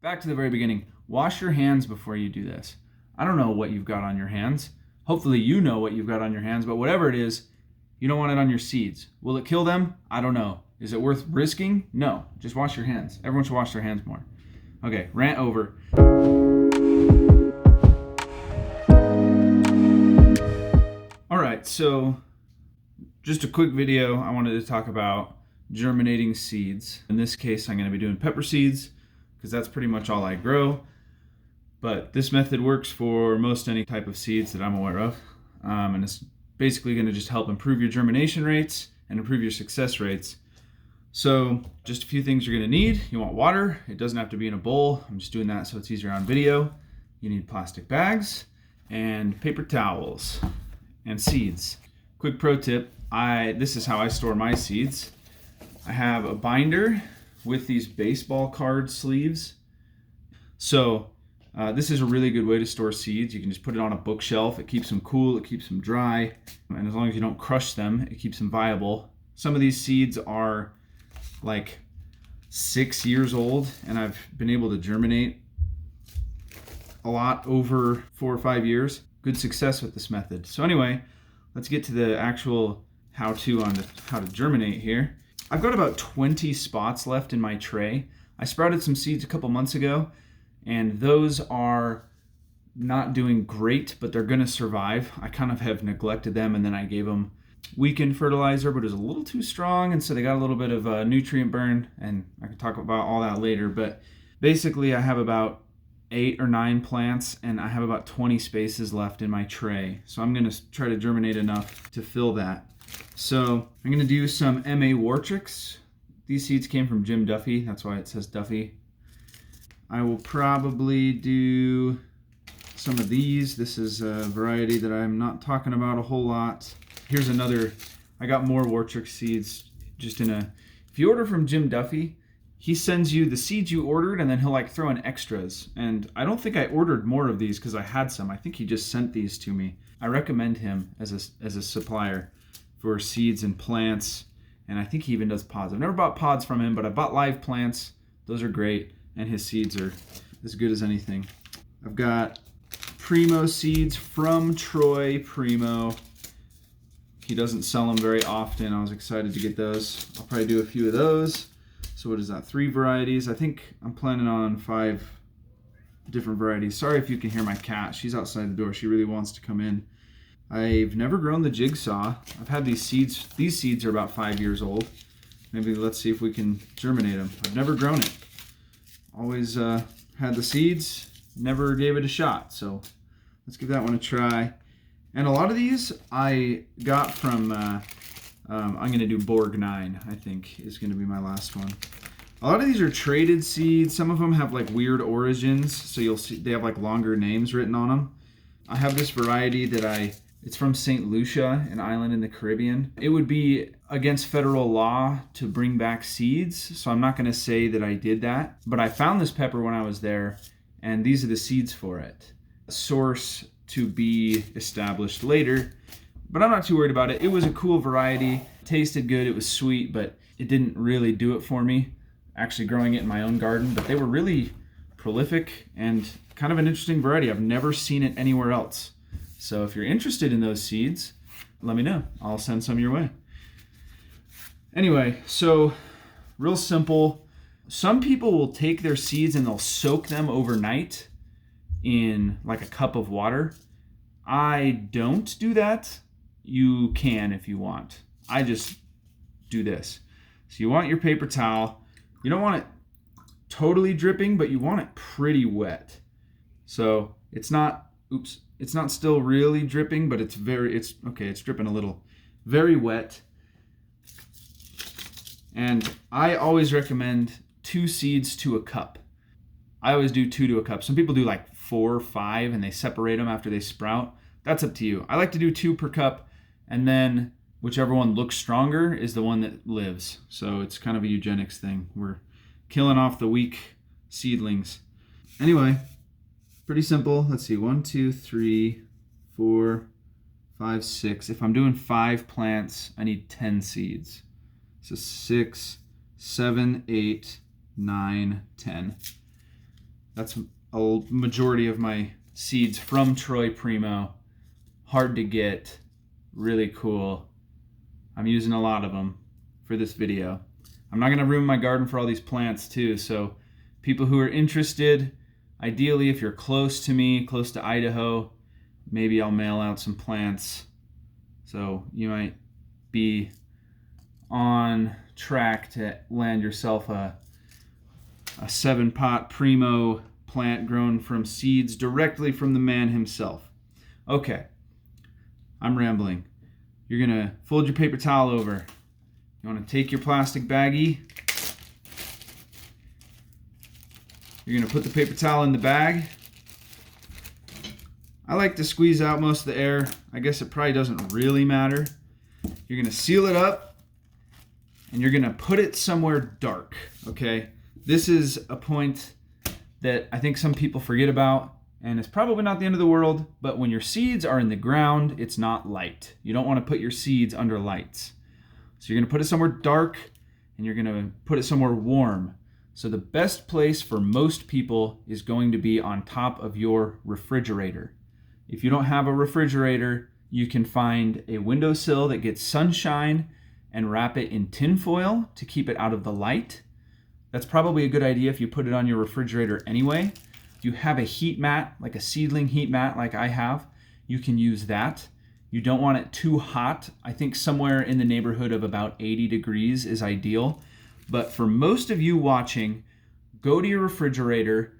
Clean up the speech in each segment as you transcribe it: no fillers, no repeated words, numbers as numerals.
Back to the very beginning. Wash your hands before you do this. I don't know what you've got on your hands. Hopefully you know what you've got on your hands, but whatever it is, you don't want it on your seeds. Will it kill them? I don't know. Is it worth risking? No. Just wash your hands. Everyone should wash their hands more. Okay, rant over. All right, so just a quick video. I wanted to talk about germinating seeds. In this case, I'm going to be doing pepper seeds because that's pretty much all I grow. But this method works for most any type of seeds that I'm aware of. And it's basically going to just help improve your germination rates and improve your success rates. So just a few things you're going to need. You want water. It doesn't have to be in a bowl. I'm just doing that so it's easier on video. You need plastic bags and paper towels and seeds. Quick pro tip, this is how I store my seeds. I have a binder with these baseball card sleeves. So this is a really good way to store seeds. You can just put it on a bookshelf. It keeps them cool, it keeps them dry, and as long as you don't crush them, it keeps them viable. Some of these seeds are like 6 years old, and I've been able to germinate a lot over 4 or 5 years. Good success with this method. So anyway, let's get to the actual how-to on how to germinate here. I've got about 20 spots left in my tray. I sprouted some seeds a couple months ago, and those are not doing great, but they're gonna survive. I kind of have neglected them, and then I gave them weakened fertilizer, but it was a little too strong, and so they got a little bit of a nutrient burn, and I can talk about all that later. But basically, I have about 8 or 9 plants, and I have about 20 spaces left in my tray. So I'm gonna try to germinate enough to fill that. So I'm gonna do some M.A. Wartrix. These seeds came from Jim Duffy, that's why it says Duffy. I will probably do some of these. This is a variety that I'm not talking about a whole lot. Here's another, I got more Wartrix seeds just if you order from Jim Duffy, he sends you the seeds you ordered and then he'll like throw in extras. And I don't think I ordered more of these because I had some. I think he just sent these to me. I recommend him as a supplier for seeds and plants. And I think he even does pods. I've never bought pods from him, but I bought live plants. Those are great. And his seeds are as good as anything. I've got Primo seeds from Troy Primo. He doesn't sell them very often. I was excited to get those. I'll probably do a few of those. So what is that, 3 varieties? I think I'm planning on 5 different varieties. Sorry if you can hear my cat. She's outside the door. She really wants to come in. I've never grown the jigsaw. I've had these seeds. These seeds are about 5 years old. Maybe let's see if we can germinate them. I've never grown it. Always had the seeds, never gave it a shot. So let's give that one a try. And a lot of these I got from, I'm going to do Borg 9, I think, is going to be my last one. A lot of these are traded seeds. Some of them have like weird origins, so you'll see they have like longer names written on them. I have this variety that it's from St. Lucia, an island in the Caribbean. It would be against federal law to bring back seeds, so I'm not going to say that I did that. But I found this pepper when I was there, and these are the seeds for it. Source to be established later, but I'm not too worried about it. It was a cool variety, tasted good, it was sweet, but it didn't really do it for me, actually growing it in my own garden. But they were really prolific and kind of an interesting variety. I've never seen it anywhere else. So if you're interested in those seeds, let me know. I'll send some your way. Anyway, so real simple. Some people will take their seeds and they'll soak them overnight in like a cup of water. I don't do that. You can if you want. I just do this. So you want your paper towel. You don't want it totally dripping, but you want it pretty wet. So it's not still really dripping, but it's dripping a little. Very wet. And I always recommend 2 seeds to a cup. I always do 2 to a cup. Some people do like 4 or 5 and they separate them after they sprout. That's up to you. I like to do 2 per cup, and then whichever one looks stronger is the one that lives. So it's kind of a eugenics thing. We're killing off the weak seedlings. Anyway, pretty simple. Let's see, 1, 2, 3, 4, 5, 6. If I'm doing 5 plants, I need 10 seeds. So 6, 7, 8, 9, 10. That's a majority of my seeds from Troy Primo. Hard to get, really cool. I'm using a lot of them for this video. I'm not gonna ruin my garden for all these plants too, so people who are interested, ideally if you're close to me, close to Idaho, maybe I'll mail out some plants. So you might be on track to land yourself a 7-pot Primo plant grown from seeds directly from the man himself. Okay, I'm rambling. You're gonna fold your paper towel over. You wanna take your plastic baggie. You're gonna put the paper towel in the bag. I like to squeeze out most of the air. I guess it probably doesn't really matter. You're gonna seal it up and you're gonna put it somewhere dark, okay? This is a point that I think some people forget about, and it's probably not the end of the world, but when your seeds are in the ground, it's not light. You don't wanna put your seeds under lights. So you're gonna put it somewhere dark and you're gonna put it somewhere warm. So the best place for most people is going to be on top of your refrigerator. If you don't have a refrigerator, you can find a windowsill that gets sunshine and wrap it in tin foil to keep it out of the light. That's probably a good idea if you put it on your refrigerator anyway. If you have a heat mat, like a seedling heat mat like I have, you can use that. You don't want it too hot. I think somewhere in the neighborhood of about 80 degrees is ideal. But for most of you watching, go to your refrigerator,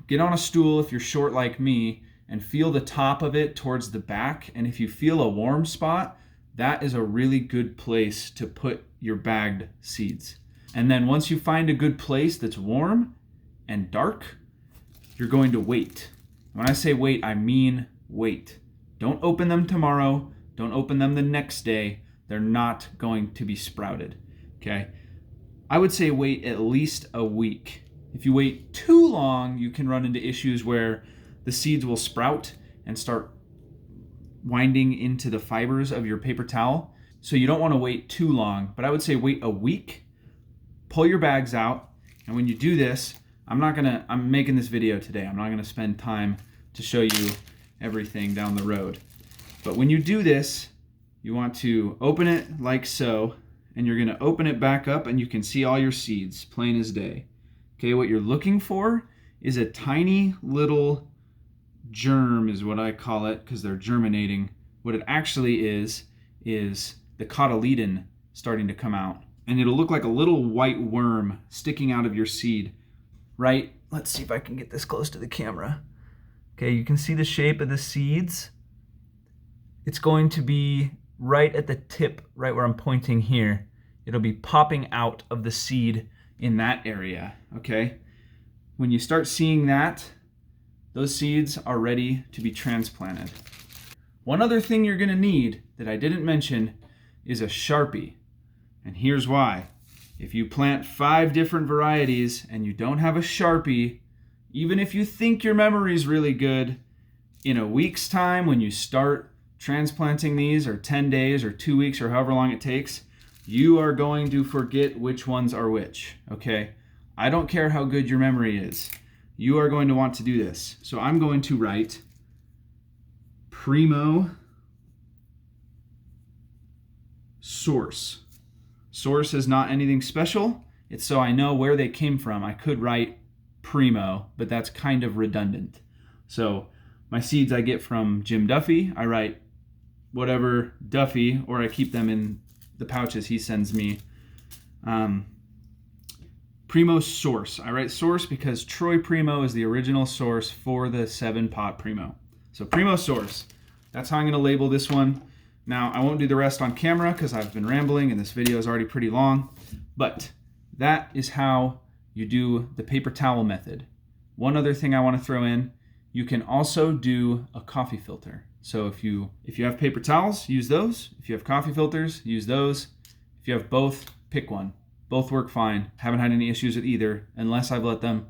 get on a stool if you're short like me, and feel the top of it towards the back. And if you feel a warm spot, that is a really good place to put your bagged seeds. And then once you find a good place that's warm and dark, you're going to wait. When I say wait, I mean wait. Don't open them tomorrow. Don't open them the next day. They're not going to be sprouted, okay? I would say wait at least a week. If you wait too long, you can run into issues where the seeds will sprout and start winding into the fibers of your paper towel. So you don't want to wait too long, but I would say wait a week, pull your bags out, and when you do this, I'm making this video today. I'm not gonna spend time to show you everything down the road. But when you do this, you want to open it like so, and you're gonna open it back up and you can see all your seeds, plain as day. Okay, what you're looking for is a tiny little germ, is what I call it, because they're germinating. What it actually is the cotyledon starting to come out. And it'll look like a little white worm sticking out of your seed, right? Let's see if I can get this close to the camera. Okay, you can see the shape of the seeds. It's going to be right at the tip, right where I'm pointing here. It'll be popping out of the seed in that area, okay? When you start seeing that, those seeds are ready to be transplanted. One other thing you're gonna need that I didn't mention is a Sharpie. And here's why. If you plant 5 different varieties and you don't have a Sharpie, even if you think your memory is really good, in a week's time when you start transplanting these, or 10 days or 2 weeks or however long it takes, you are going to forget which ones are which, okay? I don't care how good your memory is. You are going to want to do this. So I'm going to write Primo source. Source is not anything special. It's so I know where they came from. I could write Primo, but that's kind of redundant. So my seeds I get from Jim Duffy. I write whatever Duffy, or I keep them in the pouches he sends me. Primo source. I write source because Troy Primo is the original source for the 7-pot Primo. So Primo source. That's how I'm going to label this one. Now, I won't do the rest on camera because I've been rambling and this video is already pretty long, but that is how you do the paper towel method. One other thing I want to throw in, you can also do a coffee filter. So if you have paper towels, use those. If you have coffee filters, use those. If you have both, pick one. Both work fine. Haven't had any issues with either, unless I've let them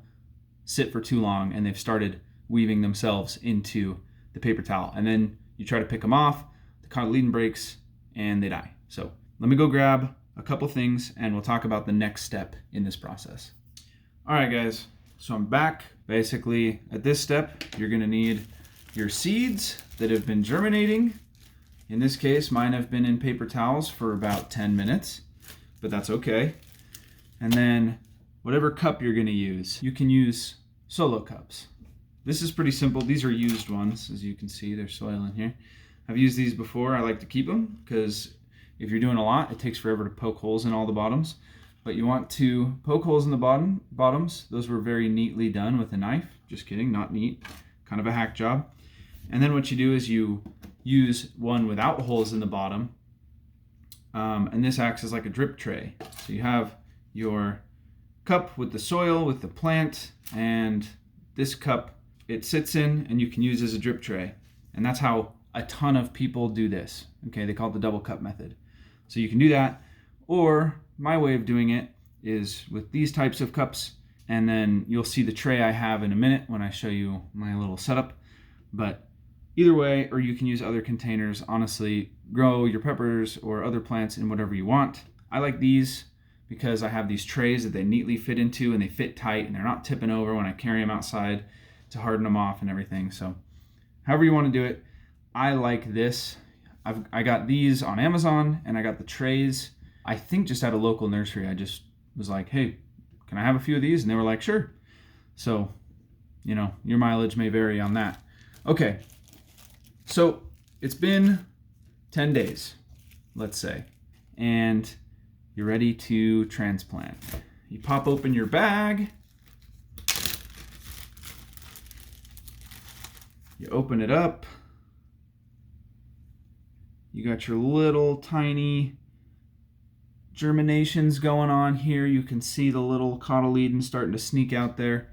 sit for too long and they've started weaving themselves into the paper towel. And then you try to pick them off, the cotyledon breaks, and they die. So let me go grab a couple things and we'll talk about the next step in this process. All right, guys. So I'm back. Basically, at this step, you're gonna need your seeds that have been germinating. In this case, mine have been in paper towels for about 10 minutes, but that's okay. And then whatever cup you're gonna use, you can use solo cups. This is pretty simple. These are used ones, as you can see, there's soil in here. I've used these before. I like to keep them because if you're doing a lot, it takes forever to poke holes in all the bottoms. But you want to poke holes in the bottoms. Those were very neatly done with a knife. Just kidding, not neat. Kind of a hack job. And then what you do is you use one without holes in the bottom. And this acts as like a drip tray. So you have your cup with the soil, with the plant, and this cup it sits in and you can use as a drip tray. And that's how a ton of people do this. Okay, they call it the double cup method. So you can do that, or my way of doing it is with these types of cups, and then you'll see the tray I have in a minute when I show you my little setup. But either way, or you can use other containers. Honestly, grow your peppers or other plants in whatever you want. I like these because I have these trays that they neatly fit into and they fit tight and they're not tipping over when I carry them outside to harden them off and everything. So however you want to do it, I like this. I got these on Amazon and I got the trays, I think just at a local nursery. I just was like, hey, can I have a few of these? And they were like, sure. So, you know, your mileage may vary on that. Okay, so it's been 10 days, let's say, and you're ready to transplant. You pop open your bag, you open it up, you got your little tiny germinations going on here. You can see the little cotyledon starting to sneak out there.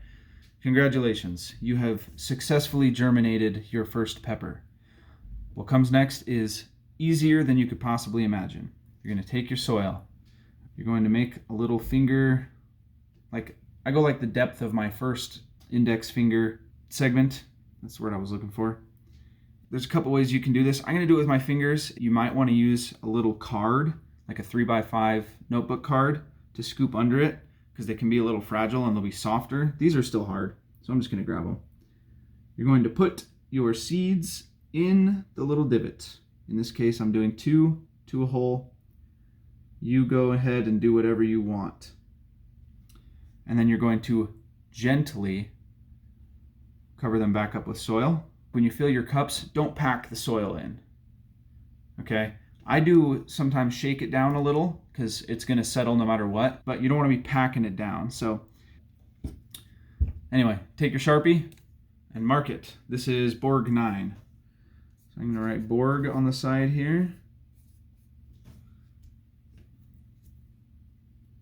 Congratulations, you have successfully germinated your first pepper. What comes next is easier than you could possibly imagine. You're going to take your soil. You're going to make a little finger, like I go like the depth of my first index finger segment. That's the word I was looking for. There's a couple ways you can do this. I'm going to do it with my fingers. You might want to use a little card, like a 3x5 notebook card, to scoop under it because they can be a little fragile and they'll be softer. These are still hard, so I'm just going to grab them. You're going to put your seeds in the little divot. In this case, I'm doing 2 to a hole. You go ahead and do whatever you want. And then you're going to gently cover them back up with soil. When you fill your cups, don't pack the soil in, okay? I do sometimes shake it down a little because it's gonna settle no matter what, but you don't wanna be packing it down. So anyway, take your Sharpie and mark it. This is Borg 9. So I'm gonna write Borg on the side here.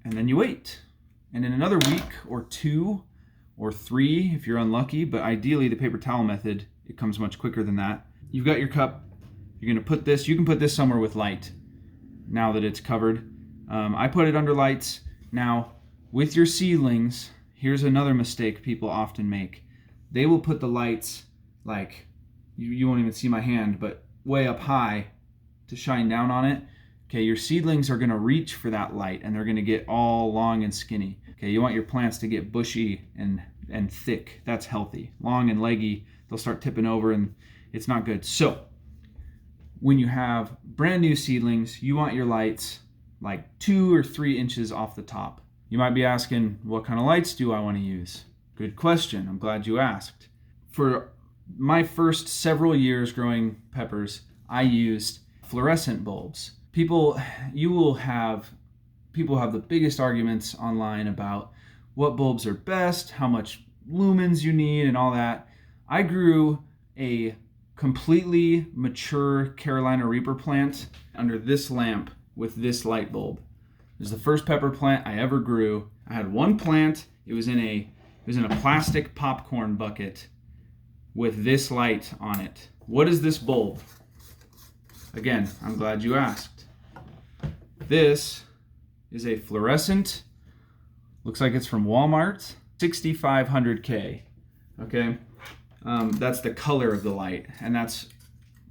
And then you wait. And in another week or 2 or 3, if you're unlucky, but ideally the paper towel method, it comes much quicker than that. You've got your cup. You're gonna put this, you can put this somewhere with light now that it's covered. I put it under lights. Now, with your seedlings, here's another mistake people often make. They will put the lights, like, you won't even see my hand, but way up high to shine down on it. Okay, your seedlings are gonna reach for that light and they're gonna get all long and skinny. Okay, you want your plants to get bushy and thick. That's healthy. Long and leggy, they'll start tipping over and it's not good. So when you have brand new seedlings, you want your lights like 2 or 3 inches off the top. You might be asking, what kind of lights do I want to use? Good question. I'm glad you asked. For my first several years growing peppers, I used fluorescent bulbs. People have the biggest arguments online about what bulbs are best, how much lumens you need, and all that. I grew a completely mature Carolina Reaper plant under this lamp with this light bulb. It was the first pepper plant I ever grew. I had one plant. It was in a plastic popcorn bucket with this light on it. What is this bulb? Again, I'm glad you asked. This is a fluorescent, looks like it's from Walmart, 6500K, okay? That's the color of the light, and that's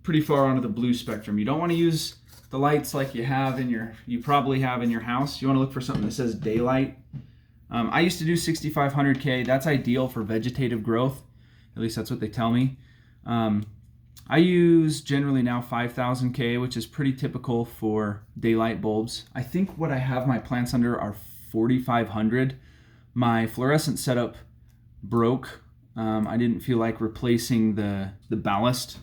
pretty far onto the blue spectrum. You don't want to use the lights like you probably have in your house. You want to look for something that says daylight. I used to do 6,500K. That's ideal for vegetative growth. At least that's what they tell me. I use generally now 5,000K, which is pretty typical for daylight bulbs. I think what I have my plants under are 4,500. My fluorescent setup broke. I didn't feel like replacing the ballast.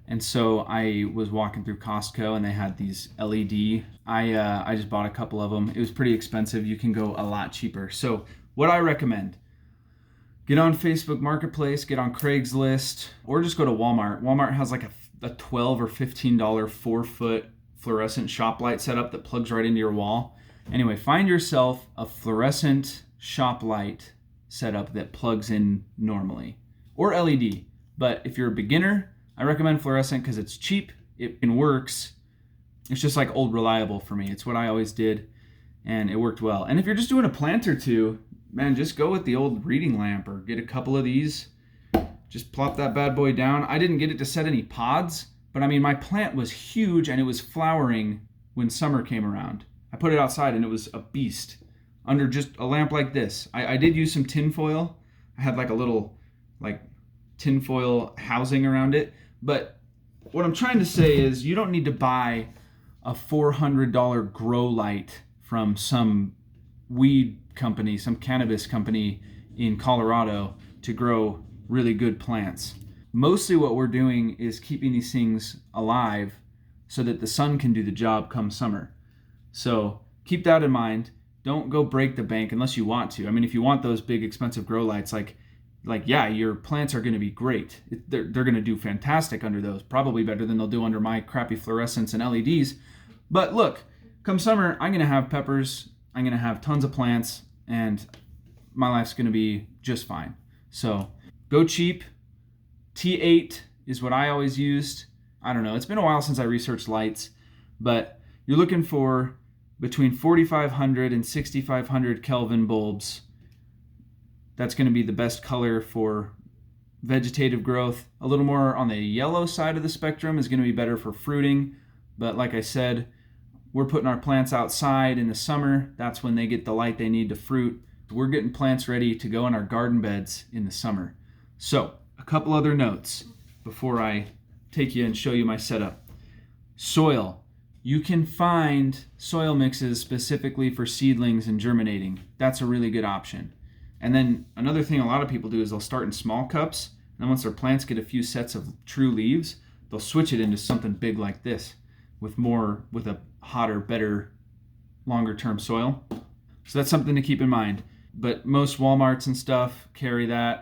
And so I was walking through Costco and they had these LED. I just bought a couple of them. It was pretty expensive. You can go a lot cheaper. So what I recommend, get on Facebook Marketplace, get on Craigslist, or just go to Walmart. Walmart has like a $12 or $15 4-foot fluorescent shop light setup that plugs right into your wall. Anyway, find yourself a fluorescent shop light setup that plugs in normally, or LED. But if you're a beginner, I recommend fluorescent because it's cheap, it works. It's just like old reliable for me. It's what I always did, and it worked well. And if you're just doing a plant or two, man, just go with the old reading lamp or get a couple of these. Just plop that bad boy down. I didn't get it to set any pods, but I mean, my plant was huge and it was flowering when summer came around. I put it outside and it was a beast under just a lamp like this. I did use some tin foil. I had like a little like tin foil housing around it. But what I'm trying to say is you don't need to buy a $400 grow light from some weed company, some cannabis company in Colorado to grow really good plants. Mostly what we're doing is keeping these things alive so that the sun can do the job come summer. So keep that in mind. Don't go break the bank unless you want to. I mean, if you want those big expensive grow lights, like yeah, your plants are going to be great. They're going to do fantastic under those, probably better than they'll do under my crappy fluorescents and LEDs. But look, come summer, I'm going to have peppers, I'm going to have tons of plants, and my life's going to be just fine. So go cheap. T8 is what I always used. I don't know, it's been a while since I researched lights, but you're looking for between 4,500 and 6,500 Kelvin bulbs. That's going to be the best color for vegetative growth. A little more on the yellow side of the spectrum is going to be better for fruiting. But like I said, we're putting our plants outside in the summer. That's when they get the light they need to fruit. We're getting plants ready to go in our garden beds in the summer. So a couple other notes before I take you and show you my setup. Soil. You can find soil mixes specifically for seedlings and germinating. That's a really good option. And then another thing a lot of people do is they'll start in small cups, and then once their plants get a few sets of true leaves, they'll switch it into something big like this with a hotter, better, longer term soil. So that's something to keep in mind. But most Walmarts and stuff carry that.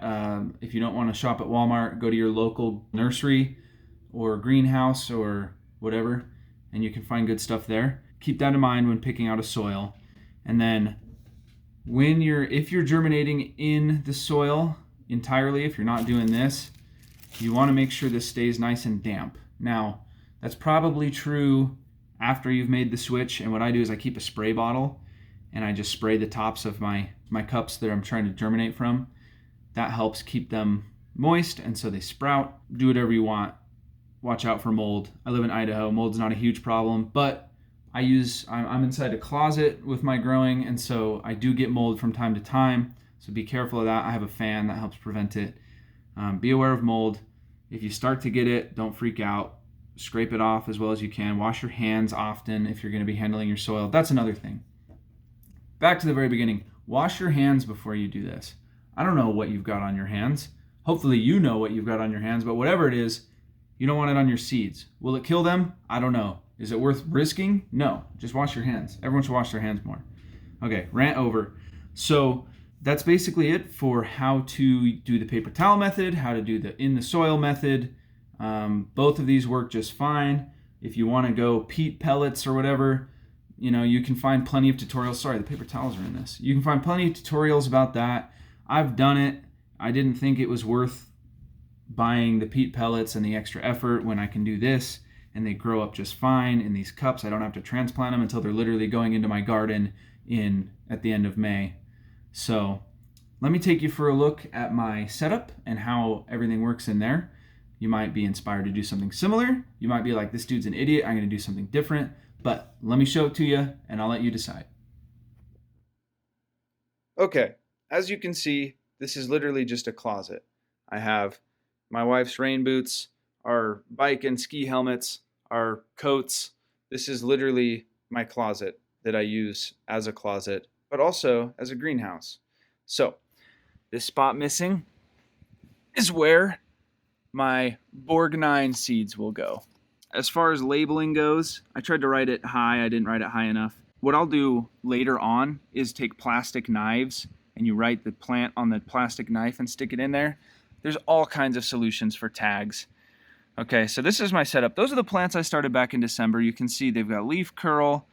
If you don't want to shop at Walmart, go to your local nursery or greenhouse or whatever, and you can find good stuff there. Keep that in mind when picking out a soil. And then if you're germinating in the soil entirely, if you're not doing this, you want to make sure this stays nice and damp. Now, that's probably true after you've made the switch, and what I do is I keep a spray bottle and I just spray the tops of my cups that I'm trying to germinate from. That helps keep them moist, and so they sprout. Do whatever you want. Watch out for mold. I live in Idaho. Mold's not a huge problem, but I'm inside a closet with my growing, and so I do get mold from time to time, so be careful of that. I have a fan that helps prevent it. Be aware of mold. If you start to get it, don't freak out. Scrape it off as well as you can. Wash your hands often if you're going to be handling your soil. That's another thing. Back to the very beginning. Wash your hands before you do this. I don't know what you've got on your hands. Hopefully you know what you've got on your hands, but whatever it is, you don't want it on your seeds. Will it kill them? I don't know. Is it worth risking? No. Just wash your hands. Everyone should wash their hands more. Okay, rant over. So that's basically it for how to do the paper towel method, how to do the in the soil method. Both of these work just fine. If you want to go peat pellets or whatever, you can find plenty of tutorials. Sorry, the paper towels are in this. You can find plenty of tutorials about that. I've done it. I didn't think it was worth buying the peat pellets and the extra effort when I can do this, and they grow up just fine in these cups. I don't have to transplant them until they're literally going into my garden at the end of May. So let me take you for a look at my setup and how everything works in there. You might be inspired to do something similar. You might be like, this dude's an idiot, I'm going to do something different. But let me show it to you, and I'll let you decide. Okay, as you can see, this is literally just a closet. I have my wife's rain boots, our bike and ski helmets, our coats. This is literally my closet that I use as a closet, but also as a greenhouse. So, this spot missing is where my Borgnine seeds will go. As far as labeling goes, I tried to write it high, I didn't write it high enough. What I'll do later on is take plastic knives and you write the plant on the plastic knife and stick it in there. There's all kinds of solutions for tags. Okay, so this is my setup. Those are the plants I started back in December. You can see they've got leaf curl.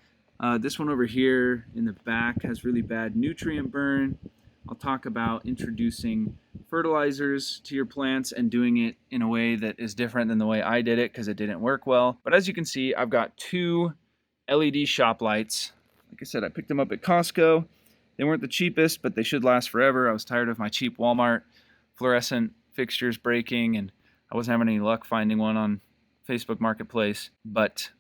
This one over here in the back has really bad nutrient burn. I'll talk about introducing fertilizers to your plants and doing it in a way that is different than the way I did it because it didn't work well. But as you can see, I've got 2 LED shop lights. Like I said, I picked them up at Costco. They weren't the cheapest, but they should last forever. I was tired of my cheap Walmart fluorescent fixtures breaking, and I wasn't having any luck finding one on Facebook Marketplace. But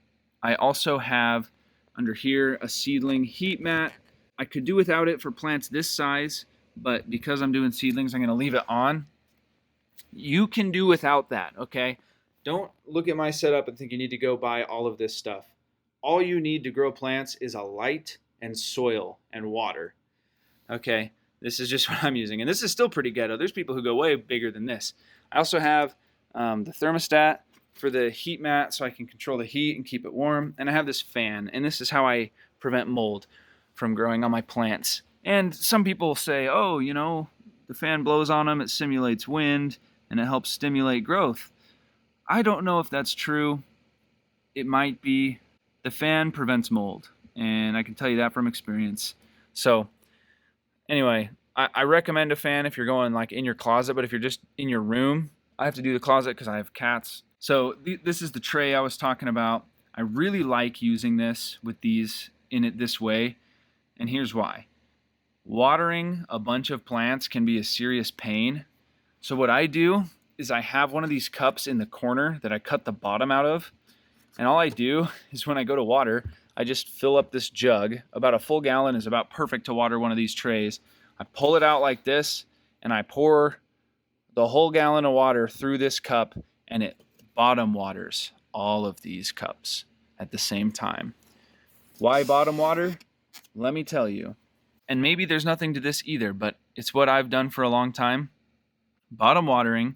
I also have under here a seedling heat mat. I could do without it for plants this size, but because I'm doing seedlings, I'm going to leave it on. You can do without that, okay? Don't look at my setup and think you need to go buy all of this stuff. All you need to grow plants is a light and soil and water, okay? This is just what I'm using, and this is still pretty ghetto. There's people who go way bigger than this. I also have the thermostat for the heat mat so I can control the heat and keep it warm, and I have this fan, and this is how I prevent mold from growing on my plants. And some people say, oh, you know, the fan blows on them, it simulates wind, and it helps stimulate growth. I don't know if that's true. It might be. The fan prevents mold, and I can tell you that from experience. So anyway, I recommend a fan if you're going like in your closet, but if you're just in your room, I have to do the closet because I have cats. So this is the tray I was talking about. I really like using this with these in it this way. And here's why. Watering a bunch of plants can be a serious pain. So what I do is I have one of these cups in the corner that I cut the bottom out of. And all I do is when I go to water, I just fill up this jug. About a full gallon is about perfect to water one of these trays. I pull it out like this and I pour the whole gallon of water through this cup, and it bottom waters all of these cups at the same time. Why bottom water? Let me tell you. And maybe there's nothing to this either, but it's what I've done for a long time. Bottom watering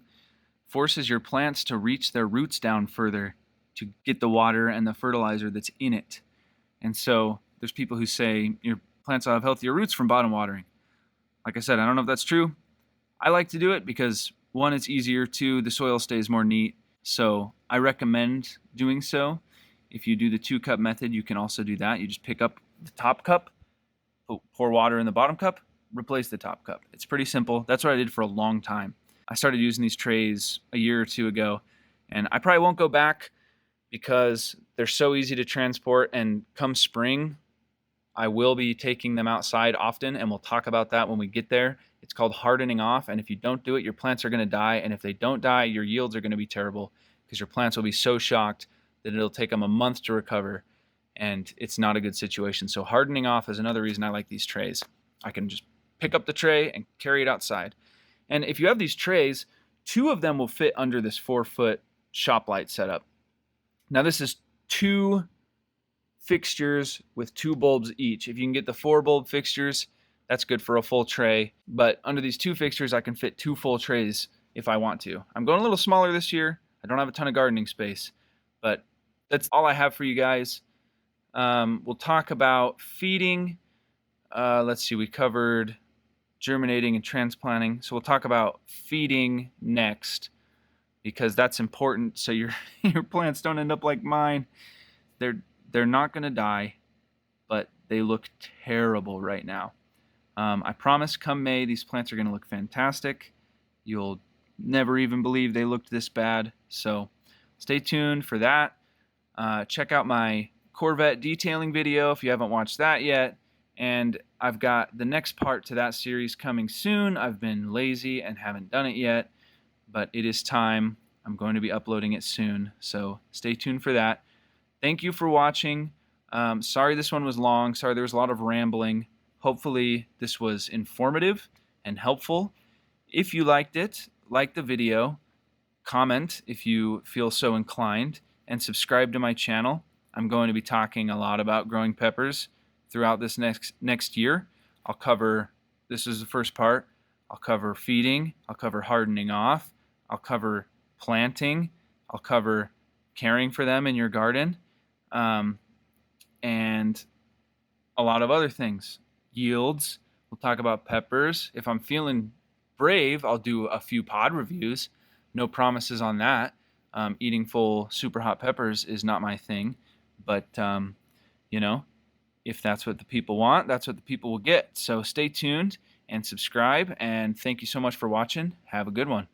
forces your plants to reach their roots down further to get the water and the fertilizer that's in it. And so there's people who say your plants will have healthier roots from bottom watering. Like I said, I don't know if that's true. I like to do it because 1, it's easier, 2, the soil stays more neat. So I recommend doing so. If you do the 2-cup method, you can also do that. You just pick up the top cup, pour water in the bottom cup, replace the top cup. It's pretty simple. That's what I did for a long time. I started using these trays a year or 2 ago, and I probably won't go back because they're so easy to transport, and come spring, I will be taking them outside often, and we'll talk about that when we get there. It's called hardening off, and if you don't do it, your plants are going to die, and if they don't die, your yields are going to be terrible because your plants will be so shocked that it'll take them a month to recover, and it's not a good situation. So hardening off is another reason I like these trays. I can just pick up the tray and carry it outside. And if you have these trays, 2 of them will fit under this 4-foot shop light setup. Now this is 2 fixtures with 2 bulbs each. If you can get the 4 bulb fixtures, that's good for a full tray. But under these 2 fixtures, I can fit 2 full trays if I want to. I'm going a little smaller this year. I don't have a ton of gardening space, but that's all I have for you guys. We'll talk about feeding. Let's see, we covered germinating and transplanting. So we'll talk about feeding next because that's important so your plants don't end up like mine. They're not going to die, but they look terrible right now. I promise come May, these plants are going to look fantastic. You'll never even believe they looked this bad. So stay tuned for that. Check out my Corvette detailing video if you haven't watched that yet. And I've got the next part to that series coming soon. I've been lazy and haven't done it yet, but it is time. I'm going to be uploading it soon. So stay tuned for that. Thank you for watching. Sorry this one was long. Sorry there was a lot of rambling, Hopefully this was informative and helpful. If you liked it, like the video, comment if you feel so inclined, and subscribe to my channel. I'm going to be talking a lot about growing peppers throughout this next year. I'll cover, this is the first part, I'll cover feeding, I'll cover hardening off, I'll cover planting, I'll cover caring for them in your garden, and a lot of other things. Yields, we'll talk about peppers. If I'm feeling brave, I'll do a few pod reviews. No promises on that. Eating full super hot peppers is not my thing, but you know, if that's what the people want, that's what the people will get. So stay tuned and subscribe, and thank you so much for watching. Have a good one.